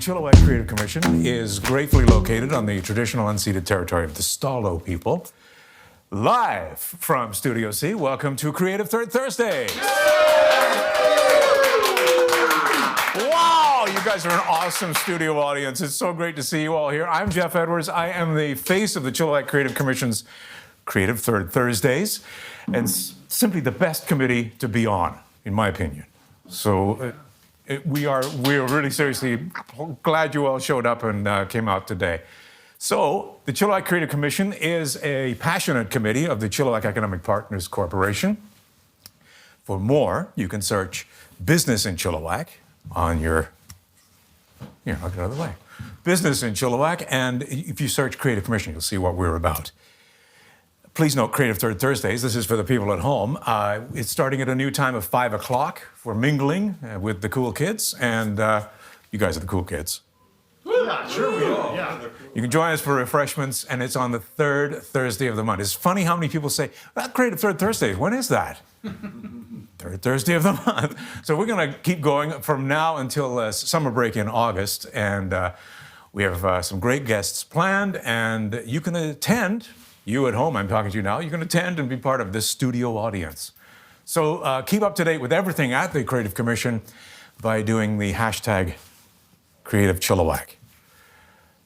Chilliwack Creative Commission is gratefully located on the traditional unceded territory of the Stalo people. Live from Studio C, welcome to Creative Third Thursday. Wow, you guys are an awesome studio audience. It's so great to see you all here. I'm Geoff Edwards. I am the face of the Chilliwack Creative Commission's Creative Third Thursdays, and simply the best committee to be on, in my opinion. So we are really seriously glad you all showed up and came out today. So the Chilliwack Creative Commission is a passionate committee of the Chilliwack Economic Partners Corporation. For more, you can search Business in Chilliwack on your, I'll get out of the way. Business in Chilliwack, and if you search Creative Commission, you'll see what we're about. Please note Creative Third Thursdays. This is for the people at home. It's starting at a new time of 5 o'clock for mingling with the cool kids, and you guys are the cool kids. Yeah, sure we are. Yeah. You can join us for refreshments, and it's on the third Thursday of the month. It's funny how many people say, well, Creative Third Thursdays, when is that? Third Thursday of the month. So we're going to keep going from now until summer break in August, and we have some great guests planned, and you can attend. You at home, I'm talking to you now, you can attend and be part of this studio audience. So keep up to date with everything at the Creative Commission by doing the hashtag Creative Chilliwack.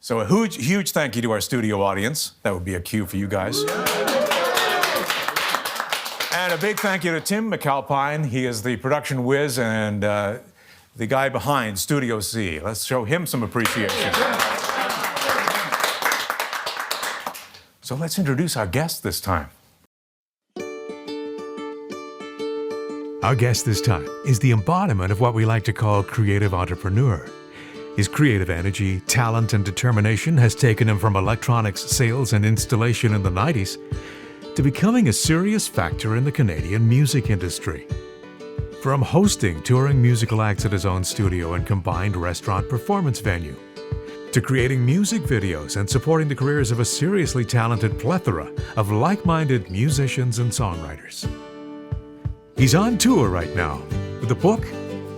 So a huge thank you to our studio audience. That would be a cue for you guys. And a big thank you to Tim McAlpine. He is the production whiz and the guy behind Studio C. Let's show him some appreciation. So let's introduce our guest this time. Our guest this time is the embodiment of what we like to call creative entrepreneur. His creative energy, talent, and determination has taken him from electronics sales and installation in the 90s to becoming a serious factor in the Canadian music industry. From hosting touring musical acts at his own studio and combined restaurant performance venue, to creating music videos and supporting the careers of a seriously talented plethora of like-minded musicians and songwriters. He's on tour right now with a book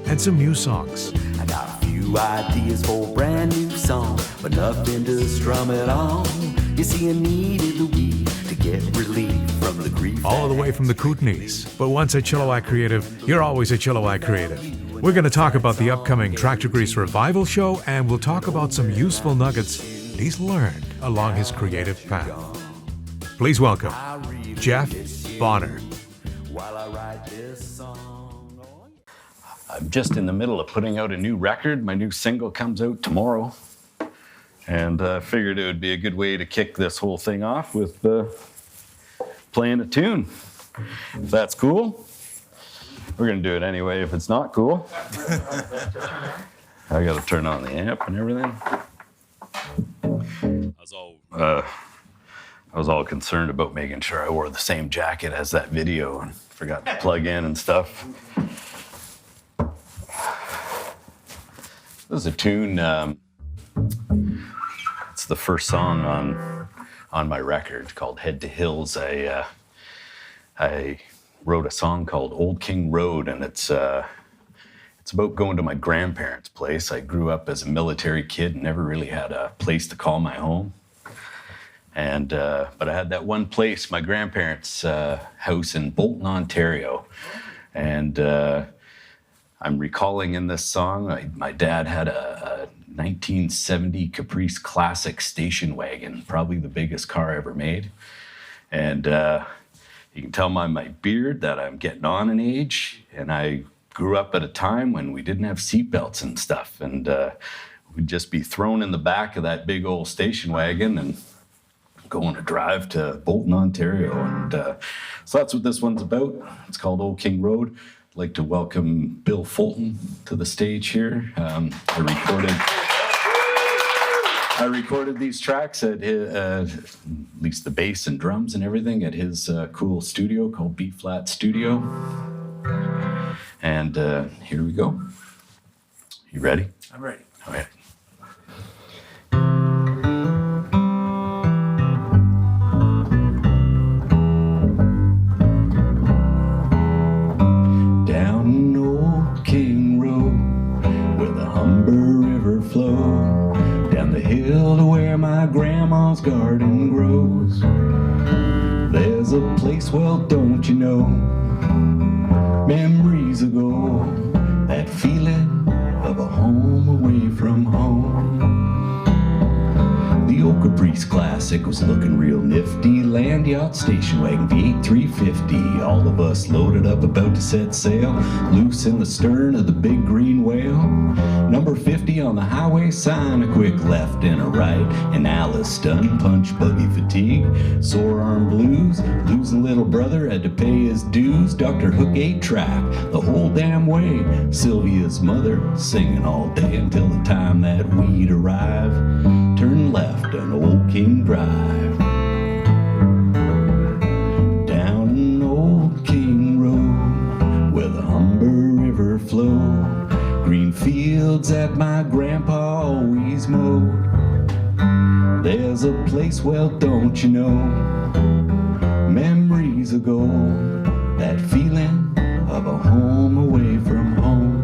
and some new songs. I got a few ideas for a brand new song, but nothing to strum it on. You see, I needed the weed to get relief from the grief. All the way from the Kootenays. But once a Chilliwack Creative, you're always a Chilliwack Creative. We're going to talk about the upcoming Tractorgrease revival show, and we'll talk about some useful nuggets he's learned along his creative path. Please welcome Geoff Bonner. I'm just in the middle of putting out a new record. My new single comes out tomorrow. And I figured it would be a good way to kick this whole thing off with playing a tune. If that's cool. We're going to do it anyway if it's not cool. I got to turn on the amp and everything. I was all concerned about making sure I wore the same jacket as that video and forgot to plug in and stuff. This is a tune. It's the first song on my record called Head to Hills. I wrote a song called Old King Road, and it's about going to my grandparents' place. I grew up as a military kid and never really had a place to call my home. And but I had that one place, my grandparents' house in Bolton, Ontario. And I'm recalling in this song, my dad had a 1970 Caprice Classic station wagon, probably the biggest car ever made. And you can tell by my beard that I'm getting on in age, and I grew up at a time when we didn't have seatbelts and stuff, and we'd just be thrown in the back of that big old station wagon and go on a drive to Bolton, Ontario. And so that's what this one's about. It's called Old King Road. I'd like to welcome Bill Fulton to the stage here. I recorded these tracks at least the bass and drums and everything at his cool studio called B-Flat Studio. And here we go. You ready? I'm ready. All right. Down Old King Road, where the Humber River flows, hill to where my grandma's garden grows. There's a place, well, don't you know, memories ago, that feeling of a home away from home. The old Caprice Classic was looking real nifty. Land yacht, station wagon, V8 350. All of us loaded up, about to set sail, loose in the stern of the big green whale. Number 50 on the highway sign, a quick left and a right. And Alice stunned, punch buggy fatigue, sore arm blues. Losing little brother, had to pay his dues. Dr. Hook 8-track, the whole damn way. Sylvia's mother singing all day until the time that we'd arrive. Turn left on Old King Drive. Down an Old King Road where the Humber River flowed. Green fields that my grandpa always mowed. There's a place, well, don't you know, memories ago, that feeling of a home away from home.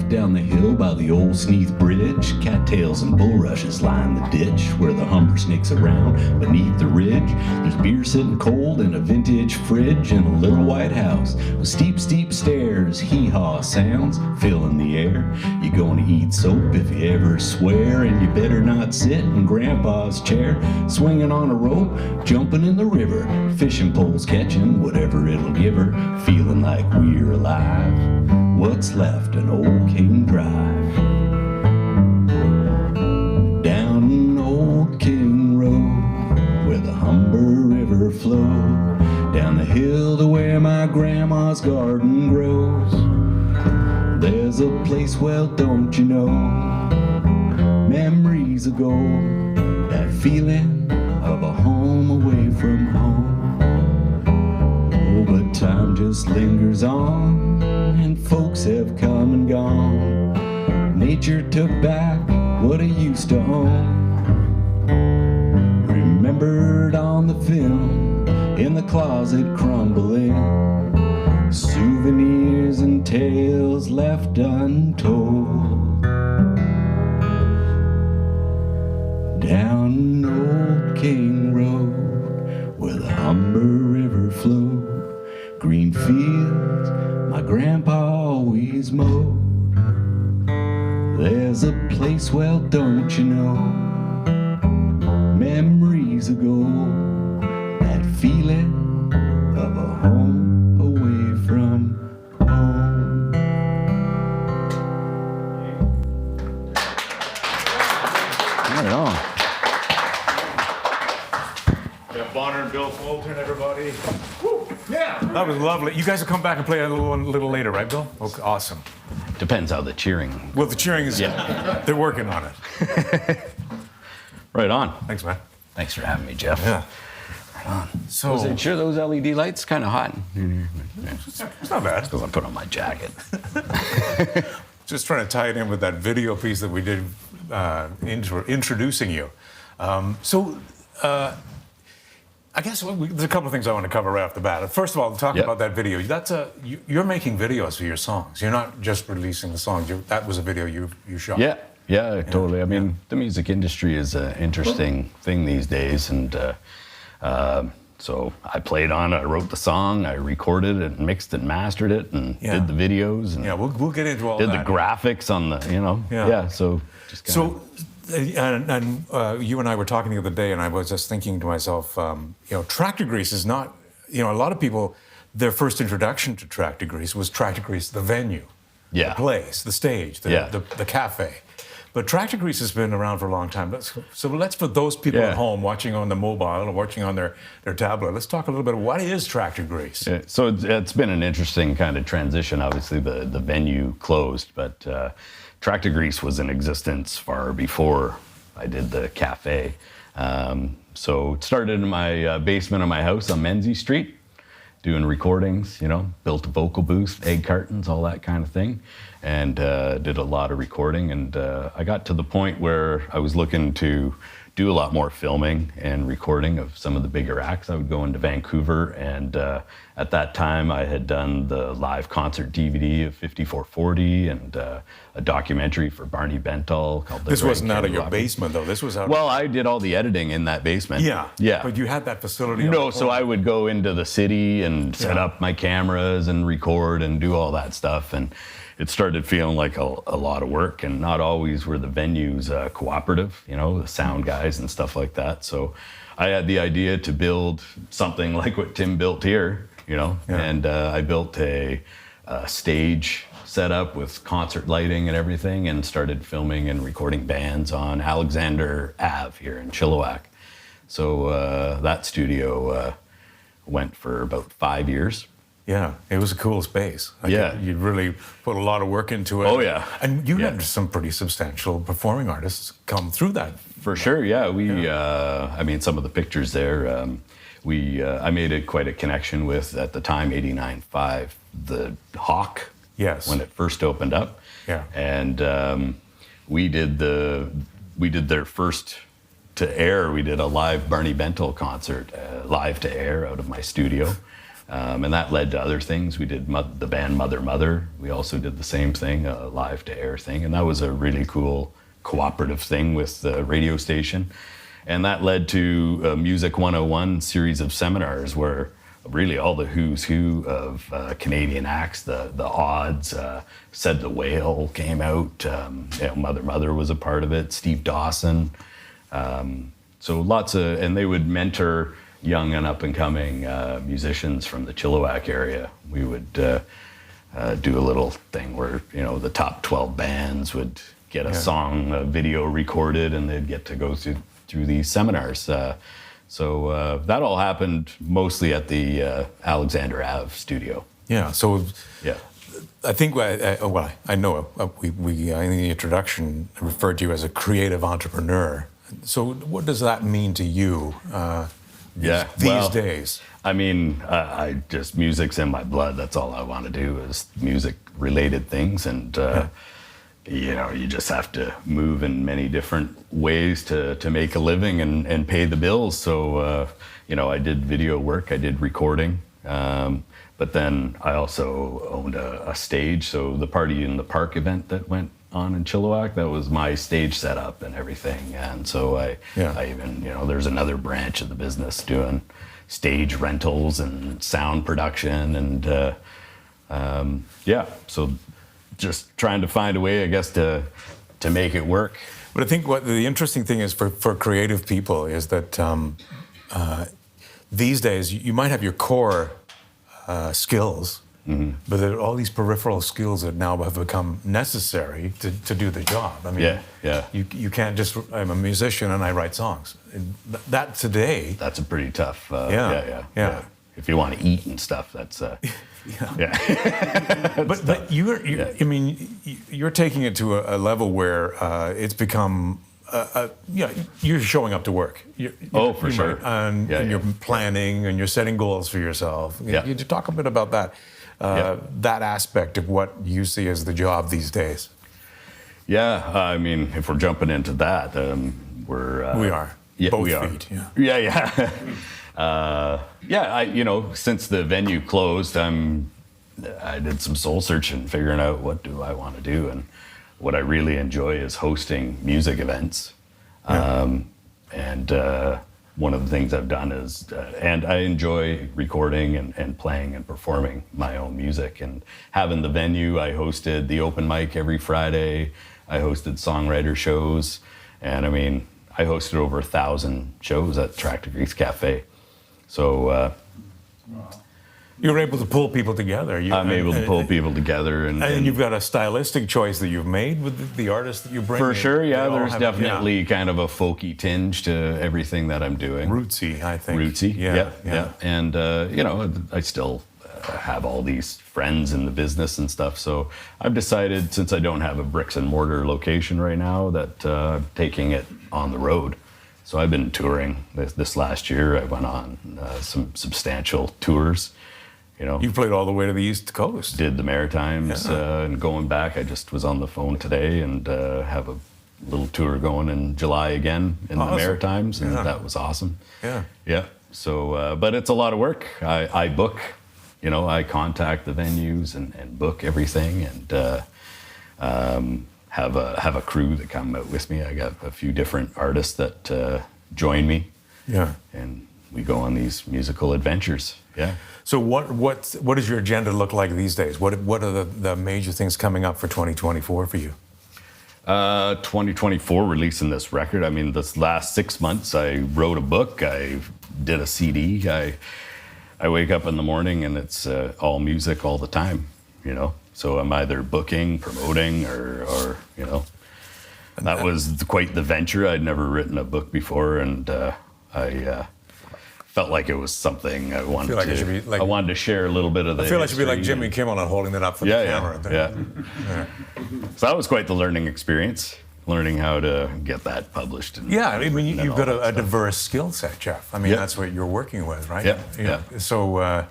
Down the hill by the old Sneath Bridge, cattails and bulrushes line the ditch where the Humber sneaks around beneath the ridge. There's beer sitting cold in a vintage fridge and a little white house with steep, steep stairs. Hee-haw sounds filling the air. You're gonna eat soap if you ever swear, and you better not sit in Grandpa's chair, swinging on a rope, jumping in the river, fishing poles catching whatever it'll give her, feeling like we're alive. What's left an Old King Drive. Down an Old King Road where the Humber River flowed. Down the hill to where my grandma's garden grows. There's a place, well, don't you know, memories ago, that feeling of a home away from home. Oh, but time just lingers on, and folks have come and gone. Nature took back what it used to own. Remembered on the film, in the closet crumbling. Souvenirs and tales left untold. Down Old King Road where the Humber River flowed. Green fields my grandpa always mowed. There's a place, well, don't you know, memories ago, that feeling of a home away from home. Right on. Yeah, Bonner and Bill Fulton, everybody. Woo. Yeah, that was lovely. You guys will come back and play a little later, right, Bill? Okay, awesome. Depends how the cheering. Well, the cheering is, they're working on it. Right on. Thanks, man. Thanks for having me, Jeff. Yeah. Right on. So, Was it sure those LED lights kind of hot? it's not bad. Because I put on my jacket. Just trying to tie it in with that video piece that we did introducing you. I guess there's a couple of things I want to cover right off the bat. First of all, talk about that video. You're making videos for your songs. You're not just releasing the songs. That was a video you shot. Yeah, totally. I mean, the music industry is an interesting thing these days, and so I played on it. I wrote the song, I recorded it, mixed it, and mastered it, and did the videos. And we'll get into all that. Did the graphics on the, so just kind of. And you and I were talking the other day, and I was just thinking to myself, Tractorgrease is not, a lot of people, their first introduction to Tractorgrease was Tractorgrease, the venue, the place, the stage, the cafe. But Tractorgrease has been around for a long time. So let's, for those people at home watching on the mobile or watching on their tablet, let's talk a little bit about what is Tractorgrease. Yeah, so it's been an interesting kind of transition. Obviously, the venue closed, but Tractorgrease was in existence far before I did the cafe. So it started in my basement of my house on Menzies Street, doing recordings, built a vocal booth, egg cartons, all that kind of thing, and did a lot of recording. And I got to the point where I was looking to do a lot more filming and recording of some of the bigger acts. I would go into Vancouver, and at that time I had done the live concert DVD of 5440 and a documentary for Barney Bentall called The This Grand wasn't out of your Candy Rocket. basement, though. This was out. Well, I did all the editing in that basement. Yeah. But you had that facility. on No, the so corner. I would go into the city and set up my cameras and record and do all that stuff. And it started feeling like a lot of work, and not always were the venues cooperative, you know, the sound guys and stuff like that. So I had the idea to build something like what Tim built here, you know, and I built a stage setup with concert lighting and everything, and started filming and recording bands on Alexander Ave here in Chilliwack. So that studio went for about 5 years. Yeah, it was a cool space. You really put a lot of work into it. Oh, yeah. And you Yeah. had some pretty substantial performing artists come through that. For sure, yeah. I mean, some of the pictures there, I made quite a connection with, at the time, 89.5, the Hawk. Yes. When it first opened up. Yeah. And we did their first to air. We did a live Barney Bentall concert, live to air out of my studio. And that led to other things. We did the band Mother Mother. We also did the same thing, a live to air thing. And that was a really cool cooperative thing with the radio station. And that led to a Music 101 series of seminars where really all the who's who of Canadian acts, the Odds, Said the Whale came out. Mother Mother was a part of it, Steve Dawson. So lots of, and they would mentor young and up and coming musicians from the Chilliwack area. We would do a little thing where, you know, the top 12 bands would get a song, a video recorded, and they'd get to go through these seminars. So that all happened mostly at the Alexander Ave studio. Yeah, so Yeah. I think, I know we in the introduction referred to you as a creative entrepreneur. So what does that mean to you these days? I mean, I just, music's in my blood. That's all I want to do is music-related things. And, you know, you just have to move in many different ways to make a living and pay the bills. So, you know, I did video work, I did recording. But then I also owned a stage. So the Party in the Park event that went on in Chilliwack, that was my stage setup and everything. And so I even, you know, there's another branch of the business doing stage rentals and sound production. And so just trying to find a way, I guess, to make it work. But I think what the interesting thing is for creative people is that these days you might have your core skills, but there are all these peripheral skills that now have become necessary to do the job. I mean, you can't just, I'm a musician and I write songs. That today. That's a pretty tough, yeah. If you want to eat and stuff, that's, But I mean, you're taking it to a level where it's become, you're showing up to work. For sure. And you're planning and you're setting goals for yourself. You talk a bit about that, that aspect of what you see as the job these days. Yeah, I mean, if we're jumping into that, we are. Yeah, Both we are. feet. Yeah. You know, since the venue closed, I did some soul searching, figuring out what do I want to do, and what I really enjoy is hosting music events. And one of the things I've done is, and I enjoy recording and playing and performing my own music, and having the venue. I hosted the open mic every Friday. I hosted songwriter shows, and I mean, I hosted over 1,000 shows at Tractorgrease Cafe. So you're able to pull people together. I'm able to pull people together. And you've got a stylistic choice that you've made with the artists that you bring. For in. sure, yeah. They all There's have definitely kind of a folky tinge to everything that I'm doing. Rootsy, I think. Rootsy, yeah. And, you know, I still have all these friends in the business and stuff. So I've decided, since I don't have a bricks and mortar location right now, that I'm taking it on the road. So I've been touring this last year. I went on some substantial tours. You know, You played all the way to the East Coast. did the Maritimes and going back. I just was on the phone today and have a little tour going in July again in the Maritimes, and that was awesome. Yeah. Yeah. So, but it's a lot of work. I book, I contact the venues and book everything, and have a crew that come out with me. I got a few different artists that join me. Yeah. And we go on these musical adventures. Yeah. So what does your agenda look like these days? What are the major things coming up for 2024 for you? 2024, releasing this record. I mean, this last 6 months, I wrote a book. I did a CD. I wake up in the morning and it's all music all the time, So I'm either booking, promoting, or that was quite the venture. I'd never written a book before, and I felt like it was something I wanted I wanted to share a little bit of the I feel like it should be like Jimmy Kimmel and holding it up for the camera. Yeah. So that was quite the learning experience, learning how to get that published. I mean, you've got a diverse skill set, Geoff. I mean, that's what you're working with, right? Yeah. So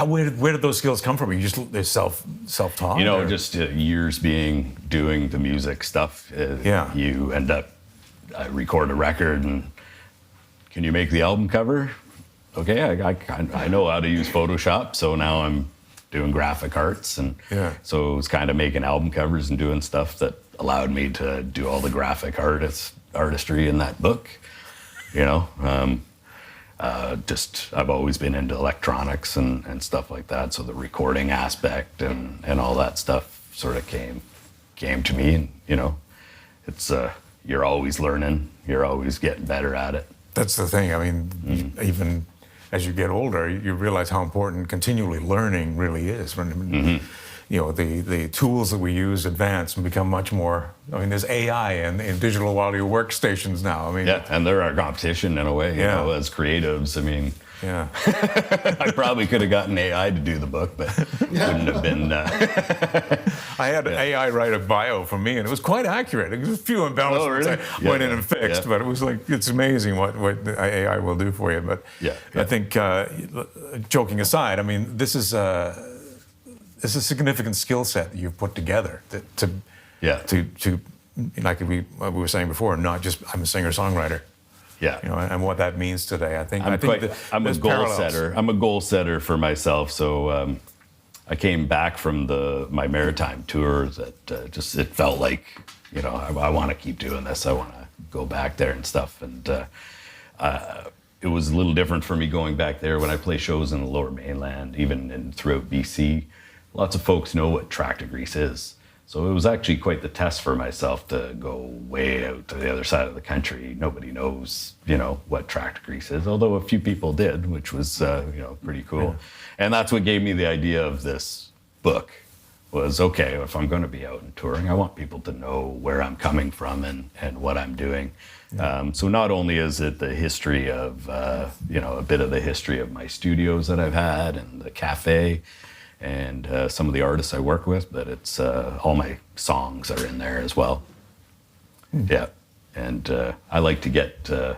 where did those skills come from? You just they're self-taught? Just years doing the music stuff. You end up, I record a record and, can you make the album cover? Okay, I know how to use Photoshop, so now I'm doing graphic arts, and so it was kind of making album covers and doing stuff that allowed me to do all the graphic artistry in that book. I've always been into electronics and stuff like that, so the recording aspect and all that stuff sort of came to me, and it's you're always learning, you're always getting better at it. That's the thing. I mean, even as you get older, you realize how important continually learning really is. The tools that we use advance and become much more. I mean, there's AI in digital audio workstations now. I mean, and they're our competition in a way. As creatives. I mean, I probably could have gotten AI to do the book, but it wouldn't have been. I had AI write a bio for me, and it was quite accurate. It was a few embellishments I went in and fixed, but it was like, it's amazing what the AI will do for you. But I think, joking aside, I mean, this is a significant skill set that you've put together to like we were saying before, not just I'm a singer-songwriter. And what that means today. I think I'm a goal setter. I'm a goal setter for myself. So I came back from my maritime tour that it felt like, I want to keep doing this. I want to go back there and stuff. And it was a little different for me going back there when I play shows in the Lower Mainland, even throughout BC. Lots of folks know what Tractorgrease is. So it was actually quite the test for myself to go way out to the other side of the country. Nobody knows, what Tractorgrease is, although a few people did, which was, pretty cool. Yeah. And that's what gave me the idea of this book was, okay, if I'm going to be out and touring, I want people to know where I'm coming from and what I'm doing. Yeah. So not only is it the history of, a bit of the history of my studios that I've had and the cafe, and some of the artists I work with, but it's all my songs are in there as well. Yeah, and I like to get the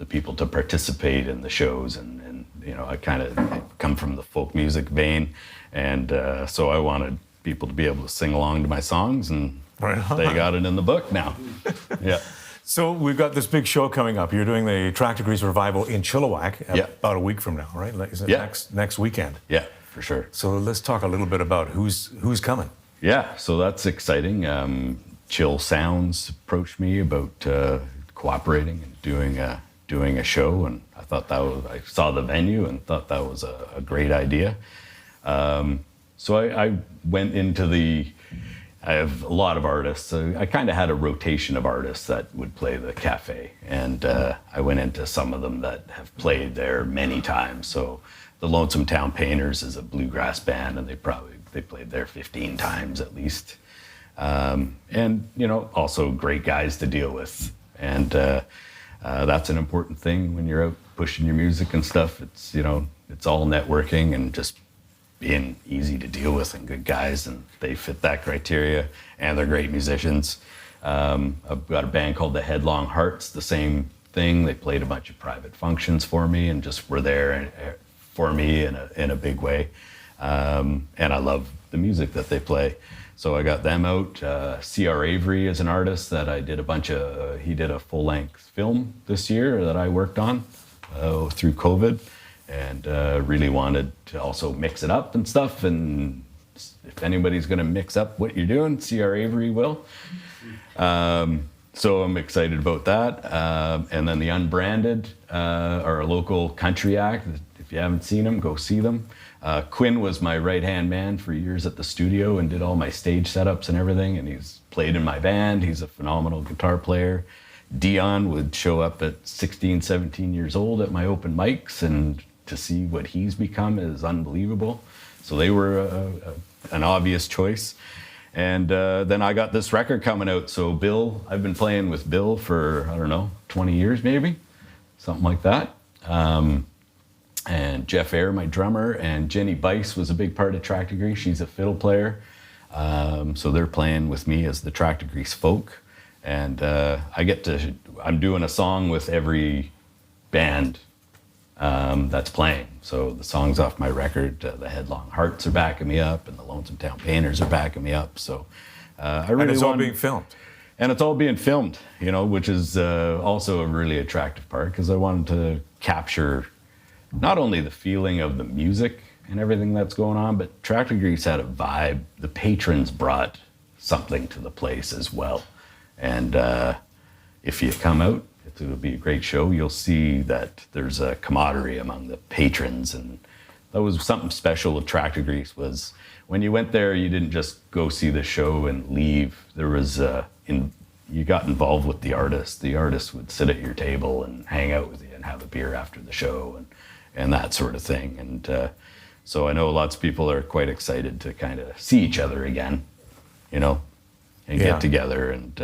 people to participate in the shows, and I kind of come from the folk music vein, and so I wanted people to be able to sing along to my songs, and they got it in the book now. Yeah. So we've got this big show coming up. You're doing the Tractorgrease revival in Chilliwack about a week from now, right? Is it next weekend? Yeah. For sure. So let's talk a little bit about who's coming. Yeah, so that's exciting. Chill Sounds approached me about cooperating and doing a show, and I saw the venue and thought that was a great idea. So I went into I have a lot of artists. So I kind of had a rotation of artists that would play the cafe, and I went into some of them that have played there many times. So the Lonesome Town Painters is a bluegrass band, and they played there 15 times at least. And also great guys to deal with, and that's an important thing when you're out pushing your music and stuff. It's it's all networking and just being easy to deal with and good guys, and they fit that criteria, and they're great musicians. I've got a band called the Headlong Hearts, the same thing. They played a bunch of private functions for me and just were there for me in a big way. And I love the music that they play. So I got them out. C.R. Avery is an artist that I did he did a full-length film this year that I worked on through COVID, and really wanted to also mix it up and stuff. And if anybody's going to mix up what you're doing, C.R. Avery will. So I'm excited about that. And then the Unbranded are a local country act. If you haven't seen them, go see them. Quinn was my right-hand man for years at the studio and did all my stage setups and everything, and he's played in my band. He's a phenomenal guitar player. Dion would show up at 16, 17 years old at my open mics, and to see what he's become is unbelievable. So they were an obvious choice. And then I got this record coming out. So Bill, I've been playing with Bill for, 20 years maybe, something like that. And Jeff Eyre, my drummer, and Jenny Bice was a big part of Tractorgrease. She's a fiddle player. So they're playing with me as the Tractorgrease folk. And I'm doing a song with every band that's playing. So the songs off my record, the Headlong Hearts are backing me up, and the Lonesome Town Painters are backing me up. So I really And it's all being filmed. And it's all being filmed, which is also a really attractive part, because I wanted to capture not only the feeling of the music and everything that's going on, but Tractorgrease had a vibe. The patrons brought something to the place as well. And if you come out, it'll be a great show. You'll see that there's a camaraderie among the patrons, and that was something special with Tractorgrease. Was when you went there, you didn't just go see the show and leave. There was you got involved with the artist. The artist would sit at your table and hang out with you and have a beer after the show and that sort of thing. And so I know lots of people are quite excited to kind of see each other again, and get together. And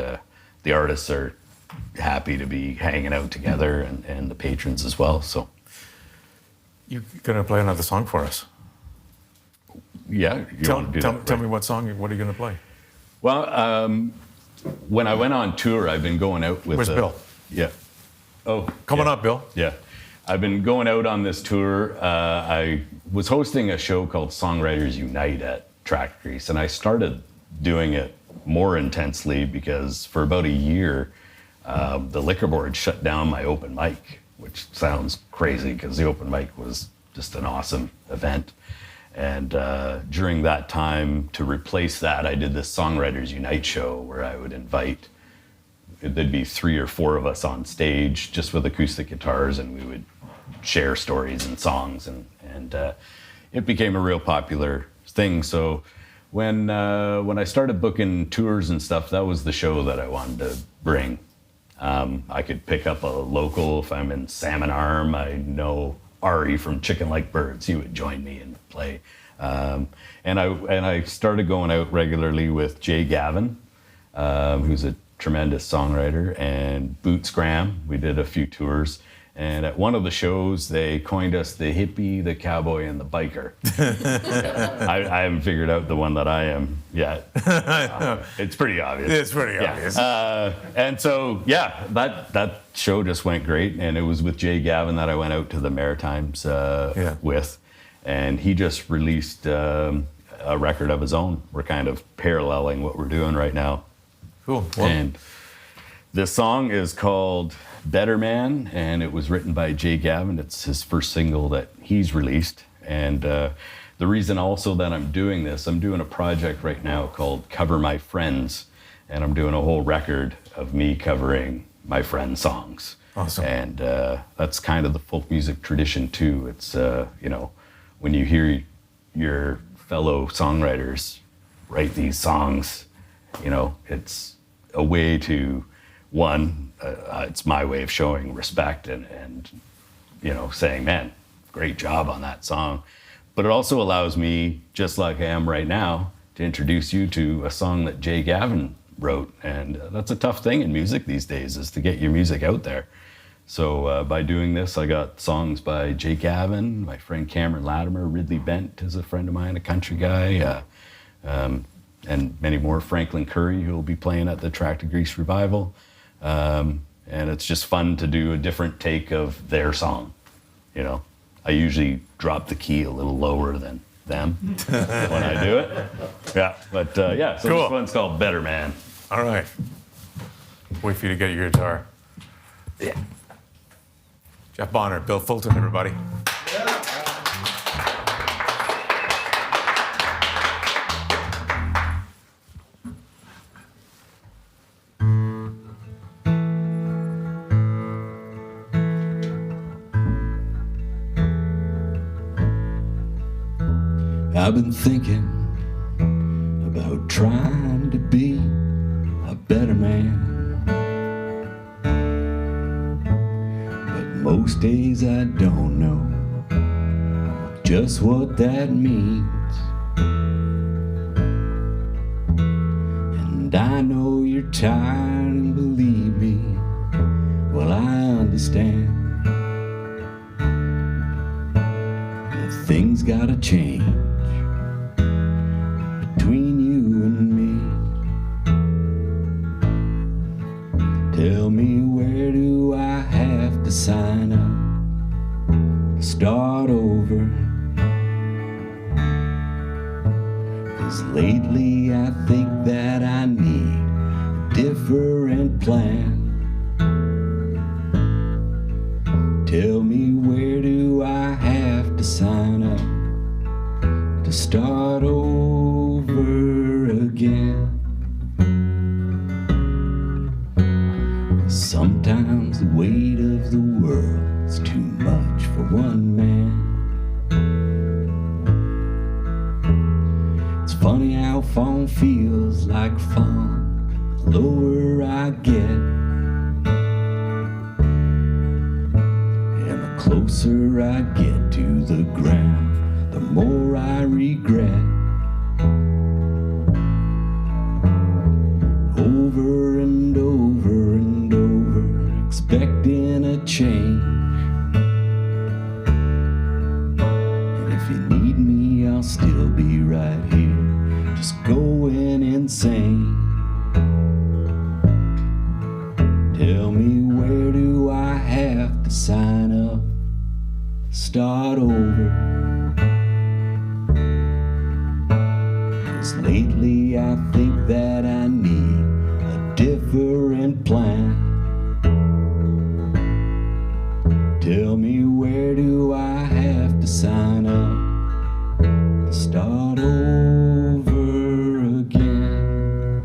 the artists are happy to be hanging out together, and the patrons as well. So You're going to play another song for us. yeah, you want to do that? Tell me what song, what are you going to play? Well, when I went on tour, I've been going out with... Where's Bill? Yeah. Oh, Coming yeah. up, Bill. Yeah. I've been going out on this tour. I was hosting a show called Songwriters Unite at Tractorgrease, and I started doing it more intensely because for about a year, the liquor board shut down my open mic, which sounds crazy because the open mic was just an awesome event. And during that time, to replace that, I did this Songwriters Unite show where I would invite, there'd be 3 or 4 of us on stage just with acoustic guitars, and we would share stories and songs, and it became a real popular thing. So when I started booking tours and stuff, that was the show that I wanted to bring. I could pick up a local. If I'm in Salmon Arm, I know Ari from Chicken Like Birds. He would join me and play. And I started going out regularly with Jay Gavin, who's a tremendous songwriter, and Boots Graham. We did a few tours. And at one of the shows, they coined us the hippie, the cowboy, and the biker. I haven't figured out the one that I am yet. It's pretty obvious. It's pretty obvious. And so, yeah, that show just went great. And it was with Jay Gavin that I went out to the Maritimes with. And he just released a record of his own. We're kind of paralleling what we're doing right now. Cool. Well, And this song is called Better Man, and it was written by Jay Gavin. It's his first single that he's released. And the reason also that I'm doing this, I'm doing a project right now called Cover My Friends, and I'm doing a whole record of me covering my friends' songs. Awesome. And that's kind of the folk music tradition too. It's, when you hear your fellow songwriters write these songs, it's a way to, it's my way of showing respect and saying, man, great job on that song. But it also allows me, just like I am right now, to introduce you to a song that Jay Gavin wrote. And that's a tough thing in music these days, is to get your music out there. So by doing this, I got songs by Jay Gavin, my friend Cameron Latimer, Ridley Bent is a friend of mine, a country guy, and many more. Franklin Curry, who will be playing at the Tractorgrease Revival. And it's just fun to do a different take of their song. I usually drop the key a little lower than them when I do it. Yeah, but yeah, so Cool. this one's called Better Man. All right. Wait for you to get your guitar. Yeah. Jeff Bonner, Bill Fulton, everybody. I've been thinking about trying to be a better man. But most days I don't know just what that means. And I know you're tired, and believe me, well, I understand. But things gotta change between you and me. Tell me, where do I have to sign up to start over? 'Cause lately I think that I need a different plan. Tell me, where do I have to sign up to start over again? Sometimes the weight of the world's too much for one man. It's funny how fun feels like fun the lower I get, and the closer I get to the ground, the more I regret. Over and over and over, expecting a change. And if you need me, I'll still be right here, just going insane. Tell me, where do I have to sign up, start over? 'Cause lately I think that I need a different plan. Tell me, where do I have to sign up to start over again?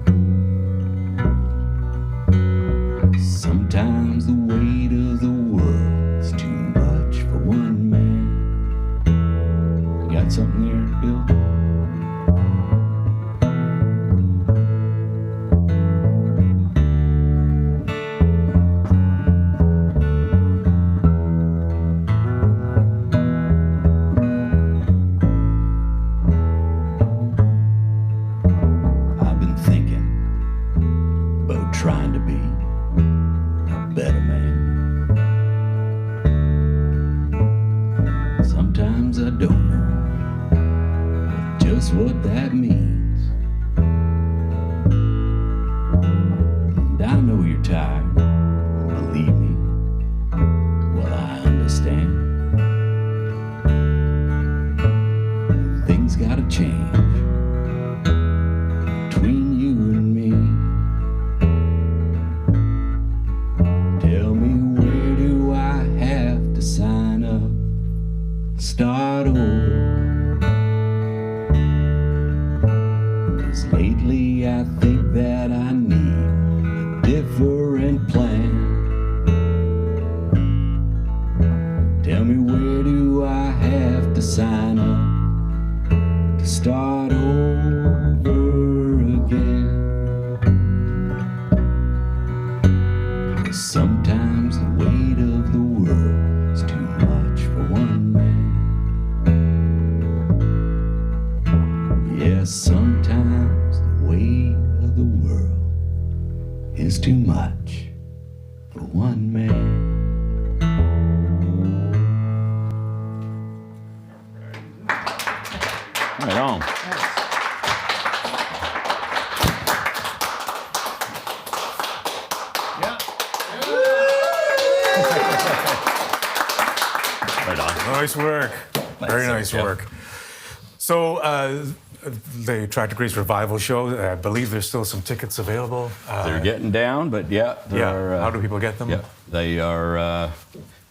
Sometimes the weight of the world's too much for one man. You got something there, Bill? I've been thinking about trying to be a better man. Sometimes I don't know just what that means. And I know you're tired, believe me, well, I understand. Things gotta change between you and me. Tell me, where do I have to sign up, start over? 'Cause lately I think that I need a different plan. Tell me, where do I have to sign up to start over again? 'Cause sometimes the weight of the world's too much for one man. Yes, sometimes the weight of the world is too much for one man. Right on. Right on. Nice work. Very nice Jeff. work. So the Tractorgrease Revival Show, I believe there's still some tickets available. They're getting down, but yeah. How do people get them? Yeah, they are.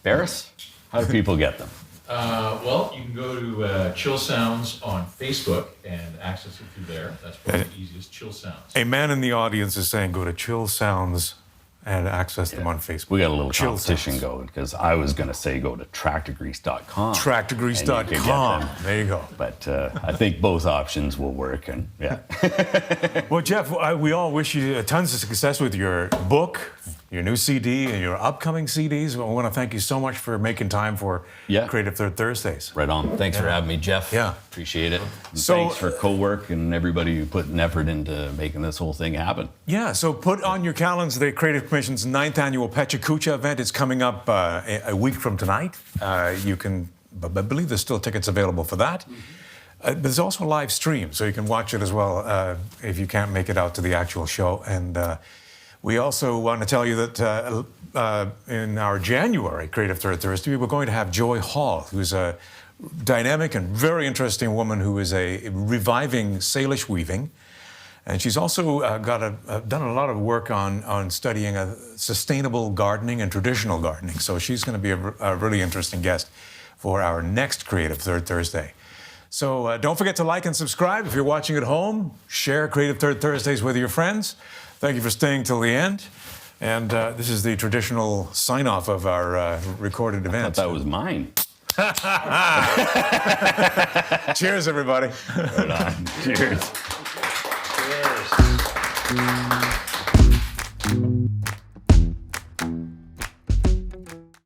Barris, how do people get them? Well, you can go to Chill Sounds on Facebook and access it through there. That's probably the easiest, Chill Sounds. A man in the audience is saying go to Chill Sounds and access them on Facebook. We got a little Chill competition Sounds. going because I was going to say go to tractorgrease.com. Tractorgrease.com. There you go. But I think both options will work, and yeah. Well, Geoff, we all wish you tons of success with your book, your new CD, and your upcoming CDs. I want to thank you so much for making time for Creative Third Thursdays. Right on. Thanks for having me, Jeff. Yeah. Appreciate it. And So- thanks for Cowork and everybody who put an effort into making this whole thing happen. Yeah, so put on your calendars the Creative Commission's 9th annual Pechakucha event. It's coming up a week from tonight. You can, I believe there's still tickets available for that. But there's also a live stream, so you can watch it as well if you can't make it out to the actual show. And we also want to tell you that in our January Creative Third Thursday, we're going to have Joy Hall, who's a dynamic and very interesting woman who is reviving Salish weaving. And she's also done a lot of work on studying sustainable gardening and traditional gardening. So she's going to be a really interesting guest for our next Creative Third Thursday. So don't forget to like and subscribe if you're watching at home. Share Creative Third Thursdays with your friends. Thank you for staying till the end. And this is the traditional sign-off of our recorded I event. thought that was mine. Cheers, everybody. Right on. Cheers. Cheers.